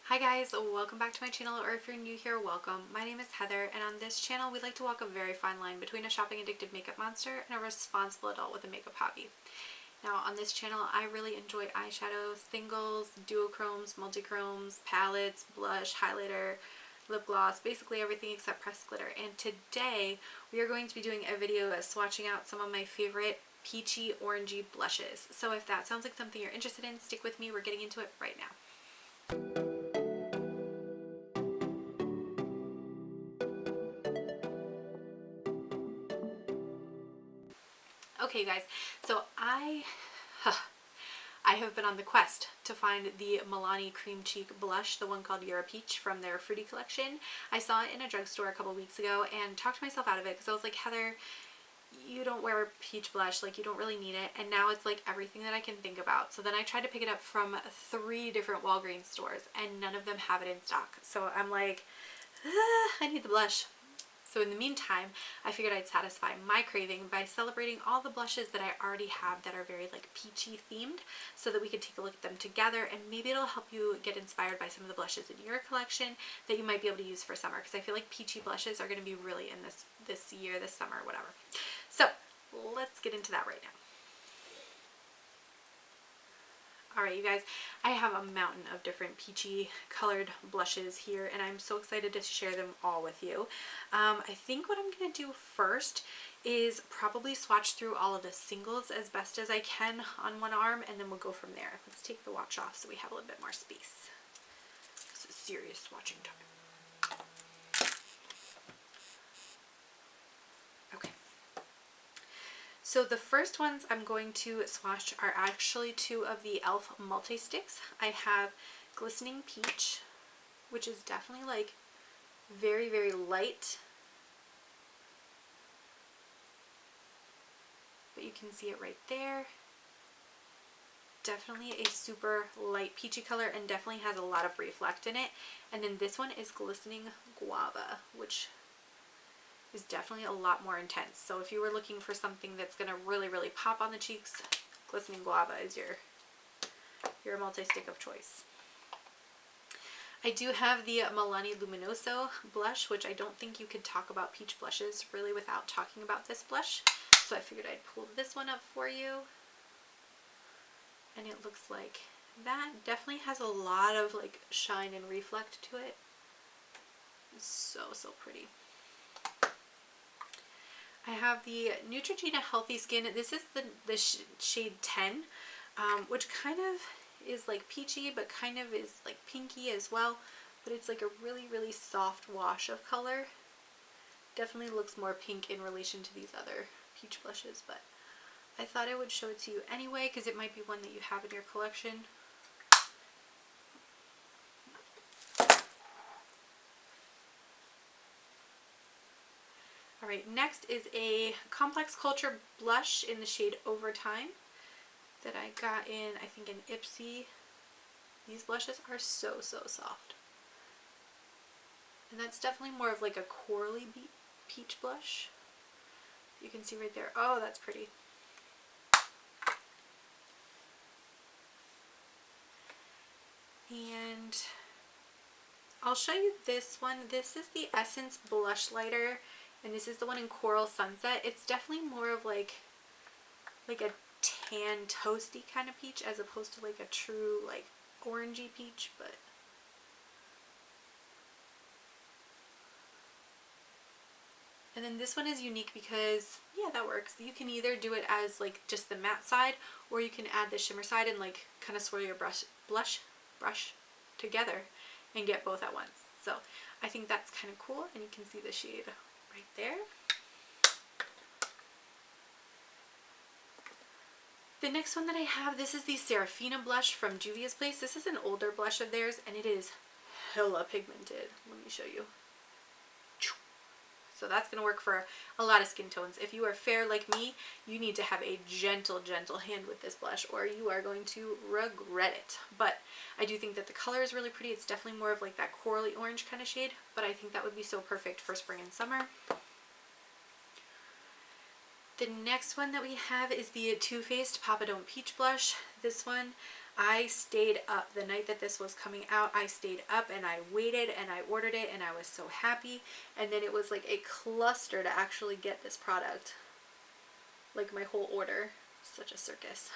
Hi guys, welcome back to my channel, or if you're new here, welcome. My name is Heather, and on this channel we like to walk a very fine line between a shopping addicted makeup monster and a responsible adult with a makeup hobby. Now on this channel I really enjoy eyeshadows, singles, duochromes, multichromes, palettes, blush, highlighter, lip gloss, basically everything except pressed glitter. And today we are going to be doing a video swatching out some of my favorite peachy orangey blushes. So if that sounds like something you're interested in, stick with me. We're getting into it right now. Okay guys, so I have been on the quest to find the Milani Cream Cheek blush, the one called You're a Peach from their Fruity collection. I saw it in a drugstore a couple weeks ago and talked myself out of it because I was like, Heather, you don't wear peach blush, like you don't really need it. And now it's like everything that I can think about. So then I tried to pick it up from 3 different Walgreens stores and none of them have it in stock. So I'm like, I need the blush. So in the meantime, I figured I'd satisfy my craving by celebrating all the blushes that I already have that are very like peachy themed, so that we could take a look at them together, and maybe it'll help you get inspired by some of the blushes in your collection that you might be able to use for summer, because I feel like peachy blushes are going to be really in this year, this summer, whatever. So let's get into that right now. Alright you guys, I have a mountain of different peachy colored blushes here and I'm so excited to share them all with you. I think what I'm going to do first is probably swatch through all of the singles as best as I can on one arm, and then we'll go from there. Let's take the watch off so we have a little bit more space. This is serious swatching time. Okay. So the first ones I'm going to swatch are actually 2 of the e.l.f. multi-sticks. I have Glistening Peach, which is definitely like very, very light. But you can see it right there. Definitely a super light peachy color and definitely has a lot of reflect in it. And then this one is Glistening Guava, which is definitely a lot more intense. So if you were looking for something that's going to really, really pop on the cheeks, Glistening Guava is your multi-stick of choice. I do have the Milani Luminoso blush, which I don't think you could talk about peach blushes really without talking about this blush. So I figured I'd pull this one up for you. And it looks like that. Definitely has a lot of like shine and reflect to it. It's so, so pretty. I have the Neutrogena Healthy Skin. This is the shade 10, which kind of is like peachy, but kind of is like pinky as well. But it's like a really, really soft wash of color. Definitely looks more pink in relation to these other peach blushes, but I thought I would show it to you anyway because it might be one that you have in your collection. Alright, next is a Complex Culture blush in the shade Overtime that I got in, I think, in Ipsy. These blushes are so, so soft. And that's definitely more of like a corally peach blush. You can see right there. Oh, that's pretty. And I'll show you this one. This is the Essence Blush Lighter, and this is the one in Coral Sunset. It's definitely more of like a tan toasty kind of peach as opposed to like a true like orangey peach, but and then this one is unique because, yeah, that works. You can either do it as like just the matte side, or you can add the shimmer side and like kind of swirl your brush together and get both at once. So I think that's kind of cool, and you can see the shade right there. The next one that I have, this is the Serafina blush from Juvia's Place. This is an older blush of theirs, and it is hella pigmented. Let me show you. So that's going to work for a lot of skin tones. If you are fair like me, you need to have a gentle, gentle hand with this blush, or you are going to regret it. But I do think that the color is really pretty. It's definitely more of like that corally orange kind of shade, but I think that would be so perfect for spring and summer. The next one that we have is the Too Faced Papa Don't Peach Blush. This one I stayed up the night that this was coming out. I stayed up and I waited and I ordered it and I was so happy. And then it was like a cluster to actually get this product. Like my whole order. Such a circus.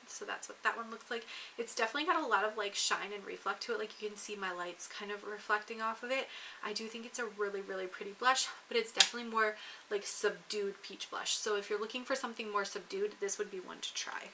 So that's what that one looks like. It's definitely got a lot of like shine and reflect to it. Like you can see my lights kind of reflecting off of it. I do think it's a really, really pretty blush, but it's definitely more like subdued peach blush. So if you're looking for something more subdued, this would be one to try.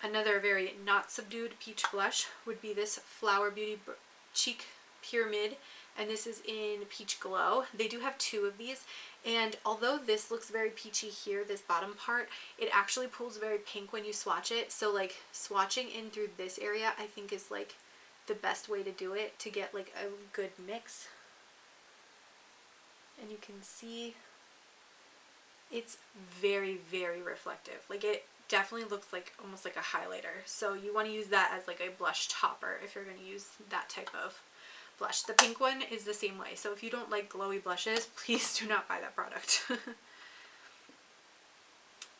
Another very not subdued peach blush would be this Flower Beauty Cheek Pyramid, and this is in Peach Glow. They do have two of these, and although this looks very peachy here, this bottom part, it actually pulls very pink when you swatch it. So like swatching in through this area I think is like the best way to do it to get like a good mix. And you can see it's very, very reflective. Like it definitely looks like almost like a highlighter. So you want to use that as like a blush topper if you're going to use that type of blush. The pink one is the same way. So if you don't like glowy blushes, please do not buy that product.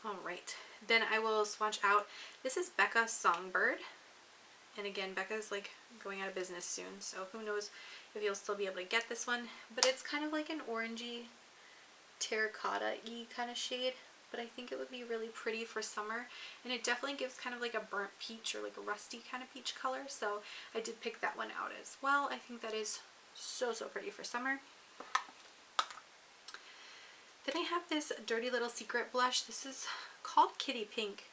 Alright, then I will swatch out. This is Becca Songbird. And again, Becca's like going out of business soon, so who knows if you'll still be able to get this one. But it's kind of like an orangey, terracotta-y kind of shade. But I think it would be really pretty for summer, and it definitely gives kind of like a burnt peach or like a rusty kind of peach color, so I did pick that one out as well. I think that is so pretty for summer. Then I have this Dirty Little Secret blush. This is called Kitty Pink,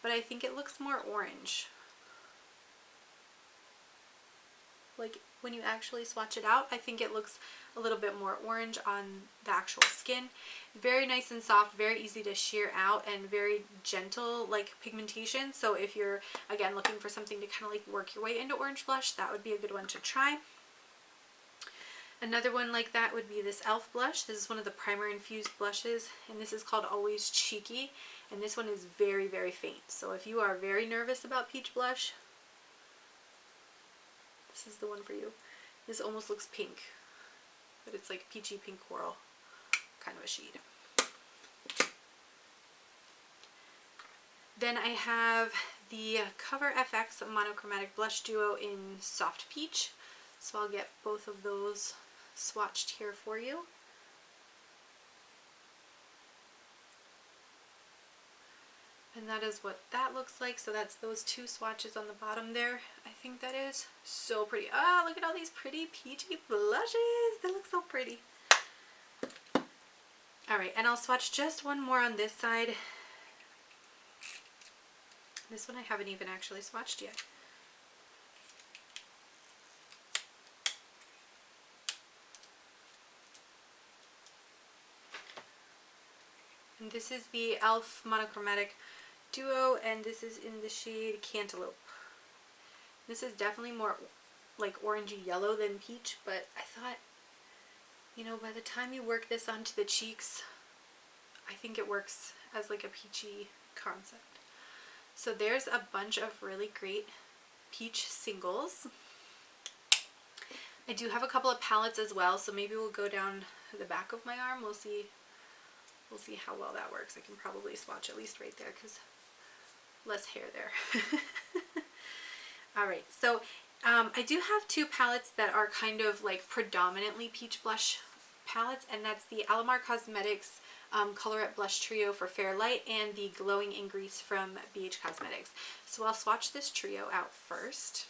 but I think it looks more orange. Like when you actually swatch it out, I think it looks a little bit more orange on the actual skin. Very nice and soft, very easy to sheer out, and very gentle like pigmentation. So if you're again looking for something to kind of like work your way into orange blush, that would be a good one to try. Another one like that would be this e.l.f. blush. This is one of the primer infused blushes, and this is called Always Cheeky, and this one is very, very faint. So if you are very nervous about peach blush, this is the one for you. This almost looks pink, but it's like peachy pink coral kind of a shade. Then I have the Cover FX Monochromatic Blush Duo in Soft Peach. So I'll get both of those swatched here for you. And that is what that looks like. So that's those two swatches on the bottom there. I think that is so pretty. Ah, look at all these pretty peachy blushes. They look so pretty. Alright, and I'll swatch just one more on this side. This one I haven't even actually swatched yet. And this is the e.l.f. Monochromatic Duo, and this is in the shade Cantaloupe. This is definitely more like orangey yellow than peach, but I thought, you know, by the time you work this onto the cheeks, I think it works as like a peachy concept. So there's a bunch of really great peach singles. I do have a couple of palettes as well, so maybe we'll go down the back of my arm. We'll see how well that works. I can probably swatch at least right there because less hair there. Alright, so I do have two palettes that are kind of like predominantly peach blush palettes, and that's the Alamar Cosmetics Colorette Blush Trio for Fair Light and the Glowing in Grease from BH Cosmetics. So I'll swatch this trio out first.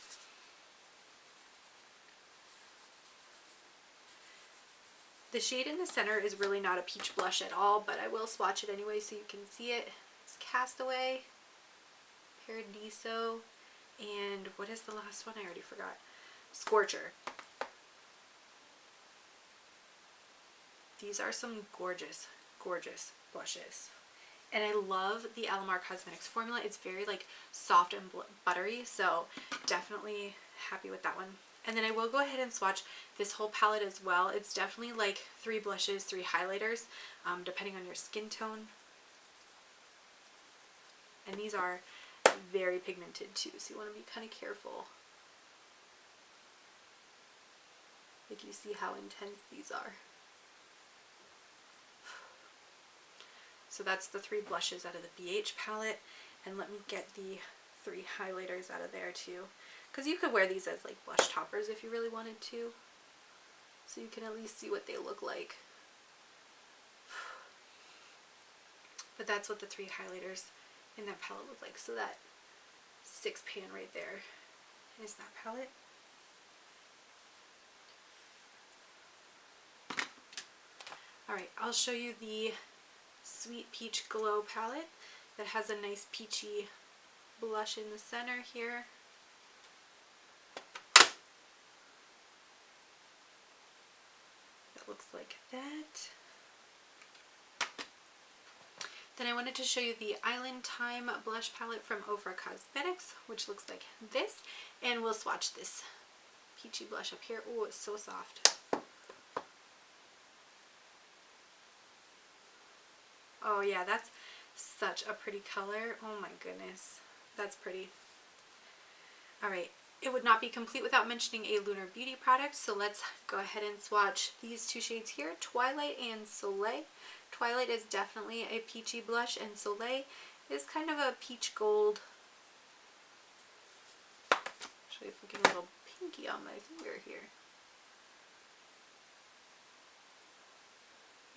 The shade in the center is really not a peach blush at all, but I will swatch it anyway so you can see it. It's Castaway, Paradiso, and what is the last one? I already forgot. Scorcher. These are some gorgeous, gorgeous blushes. And I love the Alamar Cosmetics formula. It's very like soft and buttery, so definitely happy with that one. And then I will go ahead and swatch this whole palette as well. It's definitely like 3 blushes, 3 highlighters, depending on your skin tone. And these are very pigmented too, so you want to be kind of careful. Like you see how intense these are. So that's the 3 blushes out of the BH palette. And let me get the 3 highlighters out of there too. Because you could wear these as like blush toppers if you really wanted to. So you can at least see what they look like. But that's what the 3 highlighters in that palette look like. So that 6 pan right there is that palette. Alright, I'll show you the Sweet Peach Glow palette that has a nice peachy blush in the center here. That looks like that. Then I wanted to show you the Island Time blush palette from Ofra Cosmetics, which looks like this. And we'll swatch this peachy blush up here. Oh, it's so soft. Oh yeah, that's such a pretty color. Oh my goodness, that's pretty. Alright, it would not be complete without mentioning a Lunar Beauty product, so let's go ahead and swatch these 2 shades here, Twilight and Soleil. Twilight is definitely a peachy blush, and Soleil is kind of a peach gold. Actually, looking a little pinky on my finger here.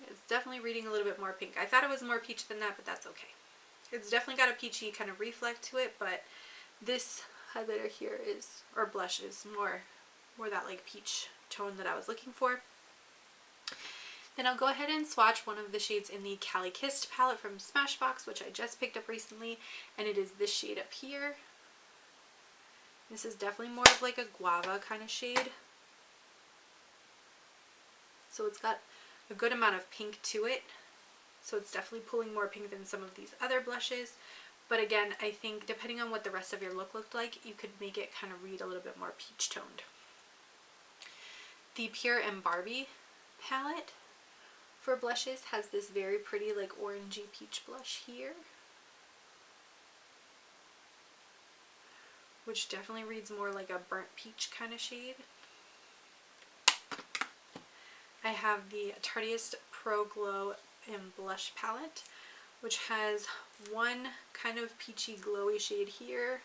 It's definitely reading a little bit more pink. I thought it was more peach than that, but that's okay. It's definitely got a peachy kind of reflect to it, but this highlighter here is, or blush is more that like peach tone that I was looking for. Then I'll go ahead and swatch one of the shades in the Cali Kissed palette from Smashbox, which I just picked up recently, and it is this shade up here. This is definitely more of like a guava kind of shade. So it's got a good amount of pink to it. So it's definitely pulling more pink than some of these other blushes. But again, I think depending on what the rest of your look looked like, you could make it kind of read a little bit more peach toned. The Pure and Barbie palette for blushes has this very pretty like orangey peach blush here, which definitely reads more like a burnt peach kind of shade. I have the Tarteist Pro Glow and Blush palette, which has one kind of peachy glowy shade here,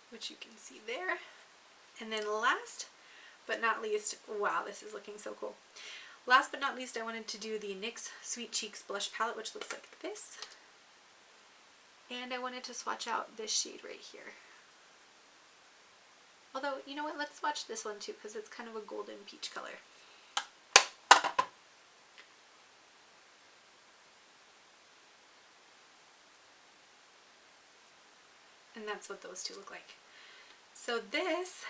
which you can see there. And then last but not least, wow, this is looking so cool. Last but not least, I wanted to do the NYX Sweet Cheeks blush palette, which looks like this. And I wanted to swatch out this shade right here. Although, you know what, let's swatch this one too, because it's kind of a golden peach color. And that's what those 2 look like. So this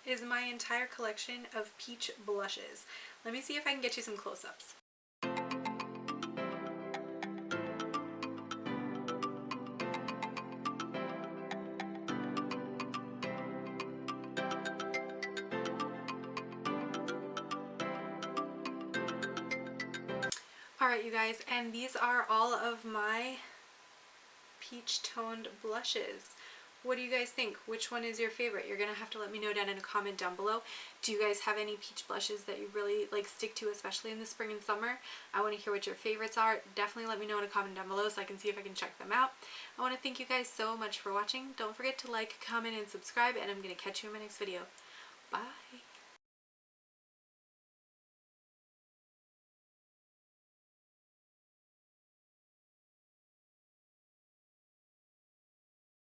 is my entire collection of peach blushes. Let me see if I can get you some close-ups. Alright you guys, and these are all of my peach toned blushes. What do you guys think? Which one is your favorite? You're gonna have to let me know down in a comment down below. Do you guys have any peach blushes that you really like stick to, especially in the spring and summer? I want to hear what your favorites are. Definitely let me know in a comment down below so I can see if I can check them out. I want to thank you guys so much for watching. Don't forget to like, comment, and subscribe, and I'm gonna catch you in my next video. Bye!